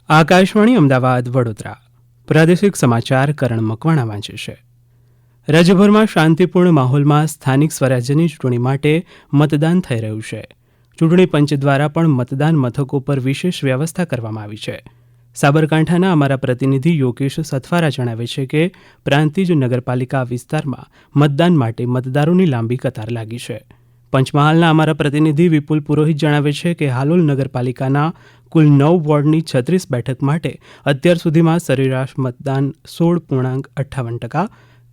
આકાશવાણી અમદાવાદ વડોદરા પ્રાદેશિક સમાચાર કરણ મકવાણા વાંચે છે. રાજ્યભરમાં શાંતિપૂર્ણ માહોલમાં સ્થાનિક સ્વરાજ્યની ચૂંટણી માટે મતદાન થઈ રહ્યું છે. ચૂંટણી પંચ દ્વારા પણ મતદાન મથકો પર વિશેષ વ્યવસ્થા કરવામાં આવી છે. સાબરકાંઠાના અમારા પ્રતિનિધિ યોગેશ સથવારા જણાવે છે કે પ્રાંતિજ નગરપાલિકા વિસ્તારમાં મતદાન માટે મતદારોની લાંબી કતાર લાગી છે. પંચમહાલના અમારા પ્રતિનિધિ વિપુલ પુરોહિત જણાવે છે કે હાલોલ નગરપાલિકાના કુલ 9 વોર્ડની 36 બેઠક માટે અત્યાર સુધીમાં સરેરાશ મતદાન 16.58%,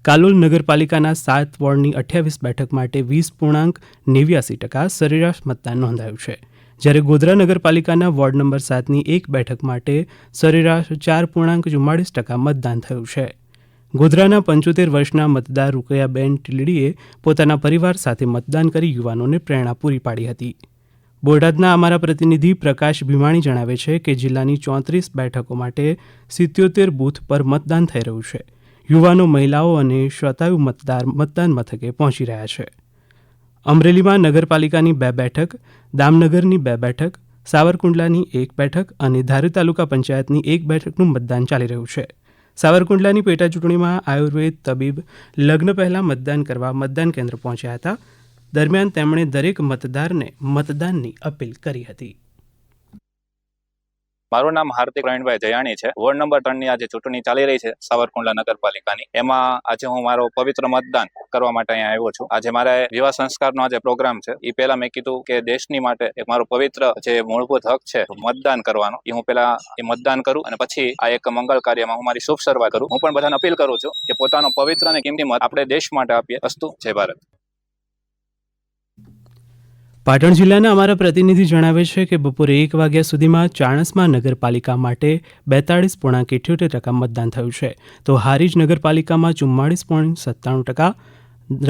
કાલોલ નગરપાલિકાના 7 વોર્ડની 28 બેઠક માટે 20.89% સરેરાશ મતદાન નોંધાયું છે. જ્યારે ગોધરા નગરપાલિકાના વોર્ડ નંબર 7ની 1 બેઠક માટે સરેરાશ 4.44% મતદાન થયું છે. ગોધરાના 75 વર્ષના મતદાર રૂકૈયાબેન ટીલડીએ પોતાના પરિવાર સાથે મતદાન કરી યુવાનોને પ્રેરણા પૂરી પાડી હતી. બોટાદના અમારા પ્રતિનિધિ પ્રકાશ ભીમાણી જણાવે છે કે જિલ્લાની 34 બેઠકો માટે 77 બૂથ પર મતદાન થઈ રહ્યું છે. યુવાનો, મહિલાઓ અને શ્રોતાયુ મતદાર મતદાન મથકે પહોંચી રહ્યા છે. અમરેલીમાં નગરપાલિકાની 2 બેઠક, દામનગરની 2 બેઠક, સાવરકુંડલાની 1 બેઠક અને ધારી તાલુકા પંચાયતની 1 બેઠકનું મતદાન ચાલી રહ્યું છે. સાવરકુંડલાની પેટા ચૂંટણીમાં આયુર્વેદ તબીબ લગ્ન પહેલા મતદાન કરવા મતદાન કેન્દ્ર પહોંચ્યા હતા. દરમિયાન તેમણે દરેક મતદારને મતદાનની અપીલ કરી હતી. મારું નામ હાર્દિક પ્રવીણભાઈ જયાણી છે. વોર્ડ નંબર 3ની આજે ચૂંટણી ચાલી રહી છે સાવરકુંડલા નગરપાલિકાની. એમાં આજે હું મારો પવિત્ર મતદાન કરવા માટે અહીંયા આવ્યો છું. આજે મારે વિવાહ સંસ્કારનો આજે પ્રોગ્રામ છે. એ પહેલા મેં કીધું કે દેશની માટે એક મારો પવિત્ર જે મૂળભૂત હક છે મતદાન કરવાનો, એ હું પહેલા મતદાન કરું અને પછી આ એક મંગળ કાર્યમાં હું મારી શુભ શરૂઆત કરું. હું પણ બધાને અપીલ કરું છું કે પોતાનો પવિત્ર અને કિંમતી મત આપણે દેશ માટે આપીએ. અસ્તુ. જય ભારત. પાટણ જિલ્લાના અમારા પ્રતિનિધિ જણાવે છે કે બપોરે 1 વાગ્યા સુધીમાં ચાણસ્મા નગરપાલિકા માટે 42.78% મતદાન થયું છે, તો હારીજ નગરપાલિકામાં 44.97%,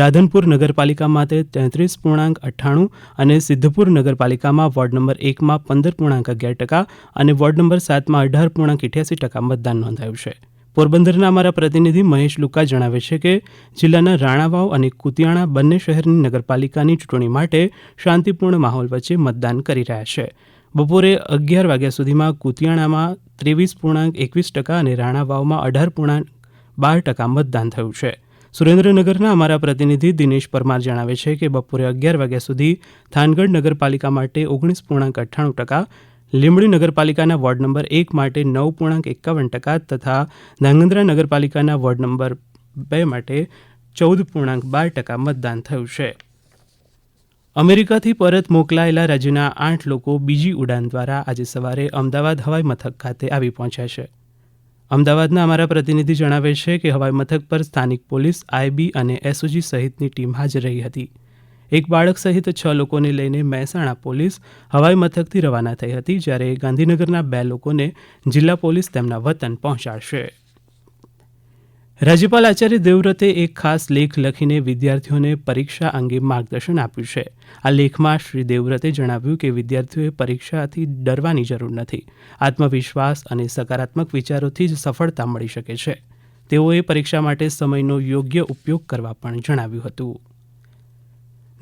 રાધનપુર નગરપાલિકા માટે 33.98% અને સિદ્ધપુર નગરપાલિકામાં વોર્ડ નંબર 1માં 15.11% અને વોર્ડ નંબર 7માં 18.88% મતદાન નોંધાયું છે. પોરબંદરના અમારા પ્રતિનિધિ મહેશ લુકા જણાવે છે કે જિલ્લાના રાણાવાવ અને કુતિયાણા બંને શહેરની નગરપાલિકાની ચૂંટણી માટે શાંતિપૂર્ણ માહોલ વચ્ચે મતદાન કરી રહ્યા છે. બપોરે 11 વાગ્યા સુધીમાં કુતિયાણામાં 23.21% અને રાણાવાવમાં 18.12% મતદાન થયું છે. સુરેન્દ્રનગરના અમારા પ્રતિનિધિ દિનેશ પરમાર જણાવે છે કે બપોરે 11 વાગ્યા સુધી થાનગઢ નગરપાલિકા માટે 19.98%, લીંબડી નગરપાલિકાના વોર્ડ નંબર 1 માટે 9.51% તથા ધાંગધ્રા નગરપાલિકાના વોર્ડ નંબર 2 માટે 14.12% મતદાન થયું છે. અમેરિકાથી પરત મોકલાયેલા રાજ્યના 8 લોકો બીજી ઉડાન દ્વારા આજે સવારે અમદાવાદ હવાઈ મથક ખાતે આવી પહોંચ્યા છે. અમદાવાદના અમારા પ્રતિનિધિ જણાવે છે કે હવાઈ મથક પર સ્થાનિક પોલીસ, આઈબી અને એસઓજી સહિતની ટીમ હાજર રહી હતી. એક બાળક સહિત 6 લોકોને લઈને મહેસાણા પોલીસ હવાઈ મથકથી રવાના થઈ હતી, જ્યારે ગાંધીનગરના 2 લોકોને જિલ્લા પોલીસ તેમના વતન પહોંચાડશે. રાજ્યપાલ આચાર્ય દેવવ્રતે એક ખાસ લેખ લખીને વિદ્યાર્થીઓને પરીક્ષા અંગે માર્ગદર્શન આપ્યું છે. આ લેખમાં શ્રી દેવવ્રતે જણાવ્યું કે વિદ્યાર્થીઓએ પરીક્ષાથી ડરવાની જરૂર નથી. આત્મવિશ્વાસ અને સકારાત્મક વિચારોથી જ સફળતા મળી શકે છે. તેઓએ પરીક્ષા માટે સમયનો યોગ્ય ઉપયોગ કરવા પણ જણાવ્યું હતું.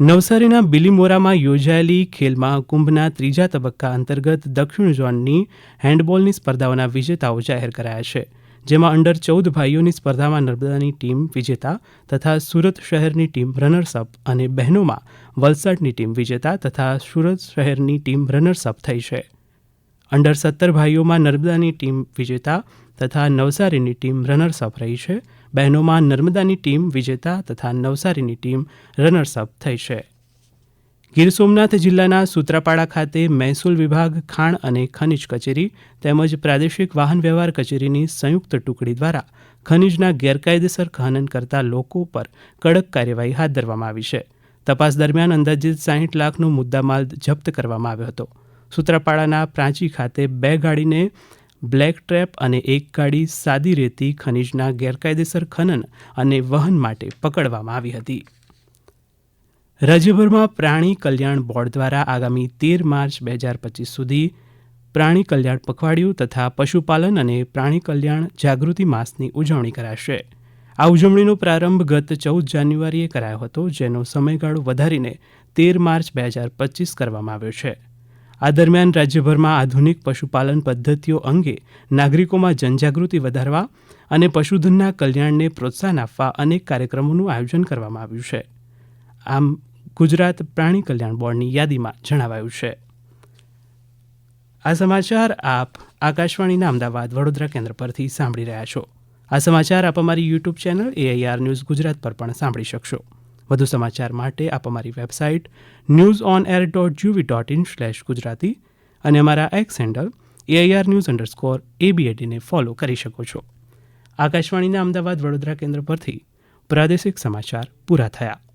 નવસારીના બિલીમોરામાં યોજાયેલી ખેલ મહાકુંભના 3જા તબક્કા અંતર્ગત દક્ષિણ ઝોનની હેન્ડબોલની સ્પર્ધાઓના વિજેતાઓ જાહેર કરાયા છે, જેમાં અંડર 14 ભાઈઓની સ્પર્ધામાં નર્મદાની ટીમ વિજેતા તથા સુરત શહેરની ટીમ રનર્સઅપ અને બહેનોમાં વલસાડની ટીમ વિજેતા તથા સુરત શહેરની ટીમ રનર્સઅપ થઈ છે. અંડર 17 ભાઈઓમાં નર્મદાની ટીમ વિજેતા તથા નવસારીની ટીમ રનર્સઅપ રહી છે. બહેનોમાં નર્મદાની ટીમ વિજેતા તથા નવસારીની ટીમ રનર્સઅપ થઈ છે. ગીર સોમનાથ જિલ્લાના સૂત્રાપાડા ખાતે મહેસૂલ વિભાગ, ખાણ અને ખનિજ કચેરી તેમજ પ્રાદેશિક વાહન વ્યવહાર કચેરીની સંયુક્ત ટુકડી દ્વારા ખનિજના ગેરકાયદેસર ખનન કરતા લોકો પર કડક કાર્યવાહી હાથ ધરવામાં આવી છે. તપાસ દરમિયાન અંદાજિત 60 લાખનો મુદ્દામાલ જપ્ત કરવામાં આવ્યો હતો. સૂત્રાપાડાના પ્રાંચી ખાતે 2 ગાડીને બ્લેક ટ્રેપ અને 1 ગાડી સાદી રેતી ખનિજના ગેરકાયદેસર ખનન અને વહન માટે પકડવામાં આવી હતી. રાજ્યભરમાં પ્રાણી કલ્યાણ બોર્ડ દ્વારા આગામી 13 માર્ચ 2025 સુધી પ્રાણી કલ્યાણ પખવાડિયું તથા પશુપાલન અને પ્રાણી કલ્યાણ જાગૃતિ માસની ઉજવણી કરાશે. આ ઉજવણીનો પ્રારંભ ગત 14 જાન્યુઆરીએ કરાયો હતો, જેનો સમયગાળો વધારીને 13 માર્ચ 2025 કરવામાં આવ્યો છે. આ દરમિયાન રાજ્યભરમાં આધુનિક પશુપાલન પદ્ધતિઓ અંગે નાગરિકોમાં જનજાગૃતિ વધારવા અને પશુધનના કલ્યાણને પ્રોત્સાહન આપવા અનેક કાર્યક્રમોનું આયોજન કરવામાં આવ્યું છે. આમ ગુજરાત પ્રાણી કલ્યાણ બોર્ડની યાદીમાં જણાવાયું છે. આ સમાચાર આપ આકાશવાણીના અમદાવાદ વડોદરા કેન્દ્ર પરથી સાંભળી રહ્યા છો. આ સમાચાર આપ અમારી YouTube channel AIR news Gujarat પર પણ સાંભળી શકશો. વધુ સમાચાર માટે આપ અમારી વેબસાઇટ newsonair.gov.in/gujarati અને અમારા એક્સ હેન્ડલ AIR_news_ABAD ને ફોલો કરી શકો છો. આકાશવાણીના અમદાવાદ વડોદરા કેન્દ્ર પરથી પ્રાદેશિક સમાચાર પૂરા થયા.